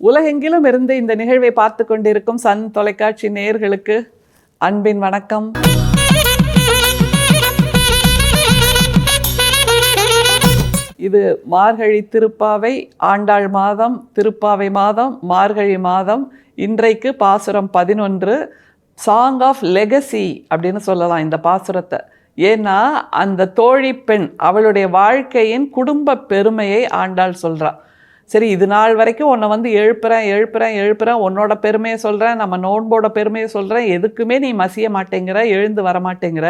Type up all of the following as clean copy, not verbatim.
உலகெங்கிலும் இருந்து இந்த நிகழ்வை பார்த்து கொண்டிருக்கும் சன் தொலைக்காட்சி நேயர்களுக்கு அன்பின் வணக்கம். இது மார்கழி திருப்பாவை, ஆண்டாள் மாதம், திருப்பாவை மாதம், மார்கழி மாதம். இன்றைக்கு பாசுரம் 11, சாங் ஆஃப் லெகசி அப்படின்னு சொல்லலாம் இந்த பாசுரத்தை. ஏன்னா அந்த தோழி பெண் அவளுடைய வாழ்க்கையின் குடும்ப பெருமையை ஆண்டாள் சொல்றா. சரி, இது நாள் வரைக்கும் உன்னை எழுப்புறேன், உன்னோட பெருமையை சொல்கிறேன், நம்ம நோன்போட பெருமையை சொல்கிறேன், எதுக்குமே நீ மசிய மாட்டேங்கிற, எழுந்து வர மாட்டேங்கிற.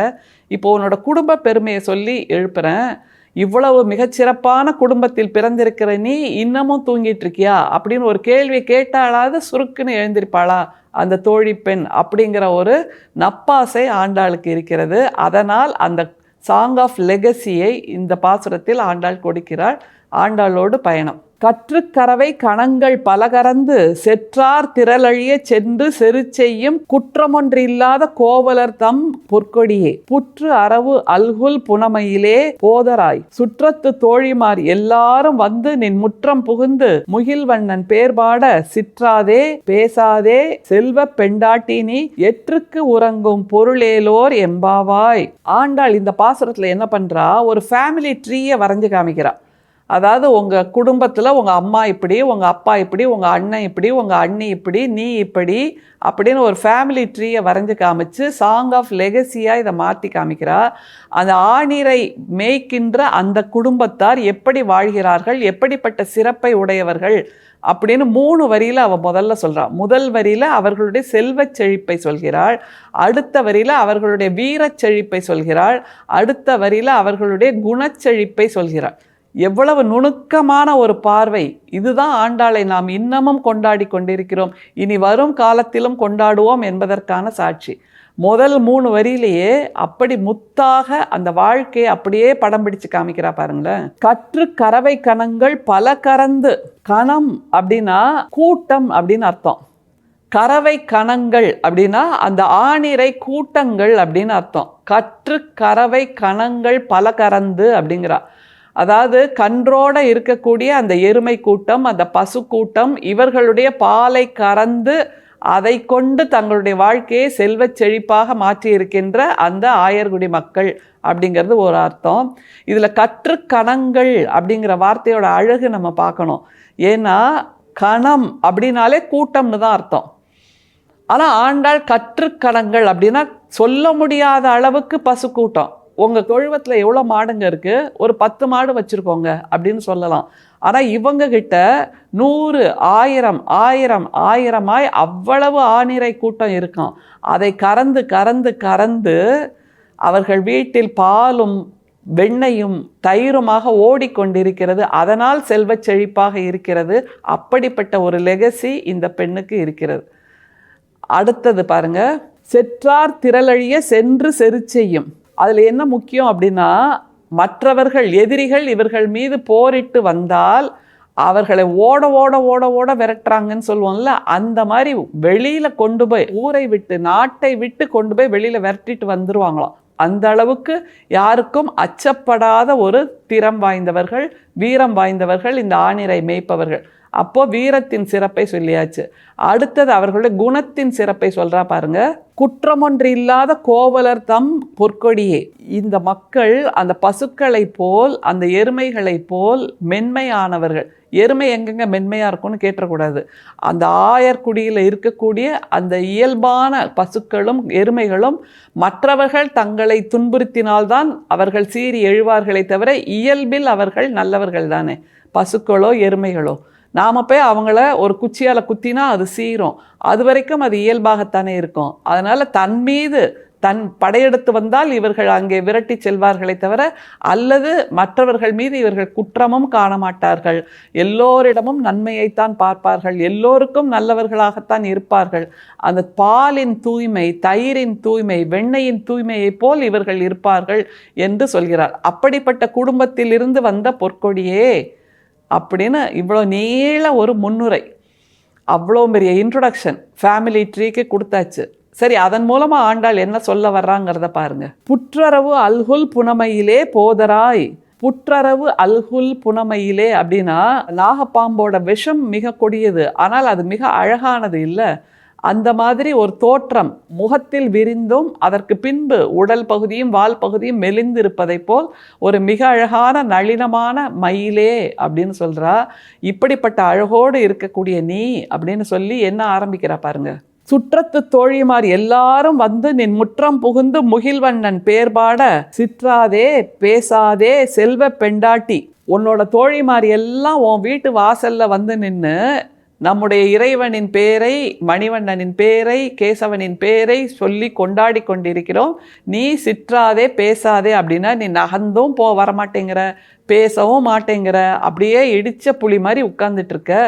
இப்போ உன்னோட குடும்ப பெருமையை சொல்லி எழுப்புறேன். இவ்வளவு மிகச்சிறப்பான குடும்பத்தில் பிறந்திருக்கிற நீ இன்னமும் தூங்கிட்டு இருக்கியா அப்படின்னு ஒரு கேள்வி கேட்டாலாவது சுருக்குன்னு எழுந்திருப்பாளா அந்த தோழி பெண் அப்படிங்கிற ஒரு நப்பாசை ஆண்டாளுக்கு இருக்கிறது. அதனால் அந்த சாங் ஆஃப் லெகசியை இந்த பாசுரத்தில் ஆண்டாள் கொடுக்கிறாள். ஆண்டாளோடு பயணம். கற்றுக்கரவை கணங்கள் பலகரந்து செற்றார் திரளழிய சென்று செரு செய்யும் குற்றமொன்றில்லாத கோவலர் தம் பொற்கொடியே புற்று அரவு அல்குல் புனமையிலே போதராய் சுற்றத்து தோழிமார் எல்லாரும் வந்து நின் முற்றம் புகுந்து முகில்வண்ணன் பேர்பாட சிற்றாதே பேசாதே செல்வ பெண்டாட்டினி எற்றுக்கு உறங்கும் பொருளேலோர் எம்பாவாய். ஆண்டாள் இந்த பாசுரத்துல என்ன பண்றா, ஒரு ஃபேமிலி ட்ரீயை வரைஞ்சு காமிக்கிறா. அதாவது உங்கள் குடும்பத்தில் உங்கள் அம்மா இப்படி, உங்கள் அப்பா இப்படி, உங்கள் அண்ணன் இப்படி, உங்கள் அண்ணி இப்படி, நீ இப்படி அப்படின்னு ஒரு ஃபேமிலி ட்ரீயை வரைஞ்சி காமிச்சு சாங் ஆஃப் லெகசியாக இதை மாற்றி காமிக்கிறா. அந்த ஆணிரை மேய்க்கின்ற அந்த குடும்பத்தார் எப்படி வாழ்கிறார்கள், எப்படிப்பட்ட சிறப்பை உடையவர்கள் அப்படின்னு 3 வரியில் அவள் முதல்ல சொல்கிறாள். முதல் வரியில் அவர்களுடைய செல்வச் செழிப்பை சொல்கிறாள், அடுத்த வரியில் அவர்களுடைய வீரச் செழிப்பை சொல்கிறாள், அடுத்த வரியில் அவர்களுடைய குணச்செழிப்பை சொல்கிறாள். எவ்வளவு நுணுக்கமான ஒரு பார்வை! இதுதான் ஆண்டாளை நாம் இன்னமும் கொண்டாடி கொண்டிருக்கிறோம், இனி வரும் காலத்திலும் கொண்டாடுவோம் என்பதற்கான சாட்சி. முதல் 3 வரியிலேயே அப்படி முத்தாக அந்த வாழ்க்கையை அப்படியே படம் பிடிச்சு காமிக்கிறா பாருங்களேன். கற்று கரவை கணங்கள் பல கறந்து, கணம் அப்படின்னா கூட்டம் அப்படின்னு அர்த்தம், கரவை கணங்கள் அப்படின்னா அந்த ஆணிரை கூட்டங்கள் அப்படின்னு அர்த்தம். கற்று கரவை கணங்கள் பல கறந்து அப்படிங்கிறா. அதாவது கன்றோடு இருக்கக்கூடிய அந்த எருமை கூட்டம், அந்த பசு கூட்டம், இவர்களுடைய பாலை கறந்து அதை கொண்டு தங்களுடைய வாழ்க்கையை செல்வச் செழிப்பாக மாற்றி இருக்கின்ற அந்த ஆயர்குடி மக்கள் அப்படிங்கிறது ஒரு அர்த்தம். இதில் கற்று கணங்கள் அப்படிங்கிற வார்த்தையோட அழகு நம்ம பார்க்கணும். ஏன்னா கணம் அப்படின்னாலே கூட்டம்னு தான் அர்த்தம். ஆனால் ஆண்டாள் கற்று கணங்கள் அப்படின்னா சொல்ல முடியாத அளவுக்கு பசு கூட்டம். உங்கள் தொழுவத்தில் எவ்வளோ மாடுங்க இருக்குது, ஒரு 10 மாடு வச்சுருக்கோங்க அப்படின்னு சொல்லலாம். ஆனால் இவங்க கிட்ட 100, 1000, 1000, 1000ஆய் அவ்வளவு ஆணிரை கூட்டம் இருக்கும். அதை கறந்து கறந்து கறந்து அவர்கள் வீட்டில் பாலும் வெண்ணையும் தயிருமாக ஓடிக்கொண்டிருக்கிறது. அதனால் செல்வச் செழிப்பாக இருக்கிறது. அப்படிப்பட்ட ஒரு லெகசி இந்த பெண்ணுக்கு இருக்கிறது. அடுத்தது பாருங்க, செற்றார் திரளழிய சென்று செரு செய்யும். அதில் என்ன முக்கியம் அப்படின்னா, மற்றவர்கள் எதிரிகள் இவர்கள் மீது போரிட்டு வந்தால் அவர்களை ஓட ஓட ஓட ஓட விரட்டுறாங்கன்னு சொல்லுவோம்ல, அந்த மாதிரி வெளியில் கொண்டு போய் ஊரை விட்டு நாட்டை விட்டு கொண்டு போய் வெளியில் விரட்டிட்டு வந்துடுவாங்களாம். அந்த அளவுக்கு யாருக்கும் அச்சப்படாத ஒரு திறம் வாய்ந்தவர்கள், வீரம் வாய்ந்தவர்கள் இந்த ஆணிரை மேய்ப்பவர்கள். அப்போ வீரத்தின் சிறப்பை சொல்லியாச்சு. அடுத்தது அவர்களுடைய குணத்தின் சிறப்பை சொல்றா பாருங்க. குற்றமொன்று இல்லாத கோவலர் தம் பொற்கொடியே. இந்த மக்கள் அந்த பசுக்களை போல், அந்த எருமைகளை போல் மென்மையானவர்கள். எருமை எங்கெங்க மென்மையா இருக்கும்னு கேட்டக்கூடாது. அந்த ஆயர்குடியில் இருக்கக்கூடிய அந்த இயல்பான பசுக்களும் எருமைகளும் மற்றவர்கள் தங்களை துன்புறுத்தினால்தான் அவர்கள் சீறி எழுவார்களே தவிர இயல்பில் அவர்கள் நல்லவர்கள் தானே. பசுக்களோ எருமைகளோ நாம் போய் அவங்கள ஒரு குச்சியால் குத்தினா அது சீரும், அது வரைக்கும் அது இயல்பாகத்தானே இருக்கும். அதனால் தன் மீது தன் படையெடுத்து வந்தால் இவர்கள் அங்கே விரட்டி செல்வார்களே தவிர, அல்லது மற்றவர்கள் மீது இவர்கள் குற்றமும் காண மாட்டார்கள். எல்லோரிடமும் நன்மையைத்தான் பார்ப்பார்கள், எல்லோருக்கும் நல்லவர்களாகத்தான் இருப்பார்கள். அந்த பாலின் தூய்மை, தயிரின் தூய்மை, வெண்ணையின் தூய்மையை போல் இவர்கள் இருப்பார்கள் என்று சொல்கிறார். அப்படிப்பட்ட குடும்பத்தில் இருந்து வந்த பொற்கொடியே அப்படின்னு இவ்வளோ நீள ஒரு முன்னுரை, அவ்வளோ பெரிய இன்ட்ரொடக்ஷன் ஃபேமிலி ட்ரீக்கு கொடுத்தாச்சு. சரி, அதன் மூலமாக ஆண்டாள் என்ன சொல்ல வர்றாங்கிறத பாருங்க. புற்றரவு அல்குல் புனமையிலே போதராய் புற்றரவு அல்குல் புனமையிலே அப்படின்னா நாகப்பாம்போட விஷம் மிக கொடியது, ஆனால் அது மிக அழகானது இல்லை. அந்த மாதிரி ஒரு தோற்றம் முகத்தில் விரிந்தும் அதற்கு பின்பு உடல் பகுதியும் வால் பகுதியும் மெலிந்திருப்பதை போல் ஒரு மிக அழகான நளினமான மயிலே அப்படின்னு சொல்றா. இப்படிப்பட்ட அழகோடு இருக்கக்கூடிய நீ அப்படின்னு சொல்லி என்ன ஆரம்பிக்கிறா பாருங்க. சுற்றத்து தோழிமார் எல்லாரும் வந்து நின் முற்றம் புகுந்து முகில்வண்ணன் பேர்பாட சிற்றாதே பேசாதே செல்வ பெண்டாட்டி. உன்னோட தோழிமார் எல்லாம் உன் வீட்டு வாசல்ல வந்து நின்று நம்முடைய இறைவனின் பேரை, மணிவண்ணனின் பேரை, கேசவனின் பேரை சொல்லி கொண்டாடி கொண்டிருக்கிறோம். நீ சிற்றாதே பேசாதே அப்படின்னா நீ நகர்ந்தும் வரமாட்டேங்கிற, பேசவும் மாட்டேங்கிற, அப்படியே இடிச்ச புலி மாதிரி உட்கார்ந்துட்டு இருக்க,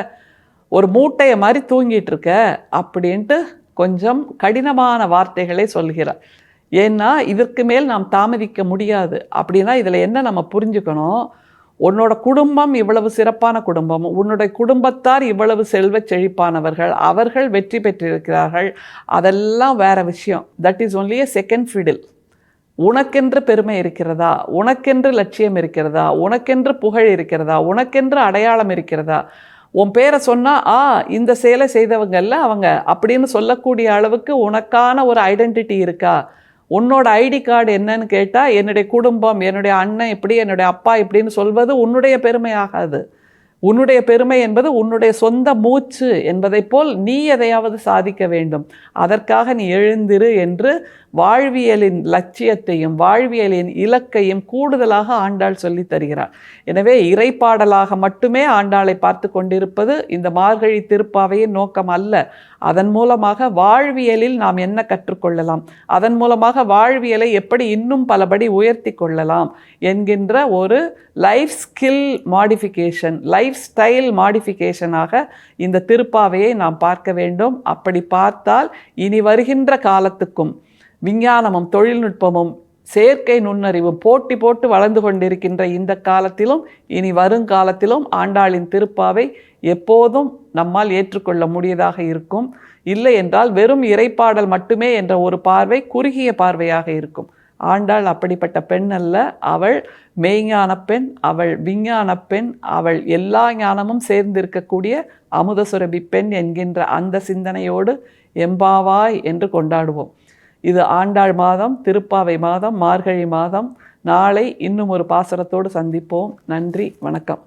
ஒரு மூட்டையை மாதிரி தூங்கிட்டு இருக்க அப்படின்ட்டு கொஞ்சம் கடினமான வார்த்தைகளை சொல்கிறார். ஏன்னா இதற்கு மேல் நாம் தாமதிக்க முடியாது. அப்படின்னா இதில் என்ன நம்ம புரிஞ்சுக்கணும், உன்னோட குடும்பம் இவ்வளவு சிறப்பான குடும்பம், உன்னுடைய குடும்பத்தார் இவ்வளவு செல்வ செழிப்பானவர்கள், அவர்கள் வெற்றி பெற்றிருக்கிறார்கள், அதெல்லாம் வேற விஷயம். That is only a second ஃபிடில். உனக்கென்று பெருமை இருக்கிறதா, உனக்கென்று லட்சியம் இருக்கிறதா, உனக்கென்று புகழ் இருக்கிறதா, உனக்கென்று அடையாளம் இருக்கிறதா, உன் பேரை சொன்னால் இந்த செயலை செய்தவங்கல்ல அவங்க அப்படின்னு சொல்லக்கூடிய அளவுக்கு உனக்கான ஒரு ஐடென்டிட்டி இருக்கா? உன்னோட ஐடி கார்டு என்னன்னு கேட்டால் என்னுடைய குடும்பம், என்னுடைய அண்ணன் இப்படி, என்னுடைய அப்பா இப்படின்னு சொல்வது உன்னுடைய பெருமை ஆகாது. உன்னுடைய பெருமை என்பது உன்னுடைய சொந்த மூச்சு என்பதை போல் நீ எதையாவது சாதிக்க வேண்டும். அதற்காக நீ எழுந்திரு என்று வாழ்வியலின் லட்சியத்தையும் வாழ்வியலின் இலக்கையும் கூடுதலாக ஆண்டாள் சொல்லி தருகிறார். எனவே இறைப்பாடலாக மட்டுமே ஆண்டாளை பார்த்து கொண்டிருப்பது இந்த மார்கழி திருப்பாவையின் நோக்கம் அல்ல. அதன் மூலமாக வாழ்வியலில் நாம் என்ன கற்றுக்கொள்ளலாம், அதன் மூலமாக வாழ்வியலை எப்படி இன்னும் பலபடி உயர்த்தி கொள்ளலாம் என்கின்ற ஒரு life skill modification, lifestyle மாடிஃபிகேஷனாக இந்த திருப்பாவையை நாம் பார்க்க வேண்டும். அப்படி பார்த்தால் இனி வருகின்ற காலத்துக்கும் விஞ்ஞானமும் தொழில்நுட்பமும் செயற்கை நுண்ணறிவும் போட்டி போட்டு வளர்ந்து கொண்டிருக்கின்ற இந்த காலத்திலும் இனி வருங்காலத்திலும் ஆண்டாளின் திருப்பாவை எப்போதும் நம்மால் ஏற்றுக்கொள்ள முடியதாக இருக்கும். இல்லை என்றால் வெறும் இறைப்பாடல் மட்டுமே என்ற ஒரு பார்வை குறுகிய பார்வையாக இருக்கும். ஆண்டாள் அப்படிப்பட்ட பெண் அல்ல. அவள் மெய்ஞான பெண், அவள் விஞ்ஞான பெண், அவள் எல்லா ஞானமும் சேர்ந்திருக்கக்கூடிய அமுதசுரபி பெண் என்கின்ற அந்த சிந்தனையோடு எம்பாவாய் என்று கொண்டாடுவோம். இது ஆண்டாள் மாதம், திருப்பாவை மாதம், மார்கழி மாதம். நாளை இன்னும் ஒரு பாசுரத்தோடு சந்திப்போம். நன்றி, வணக்கம்.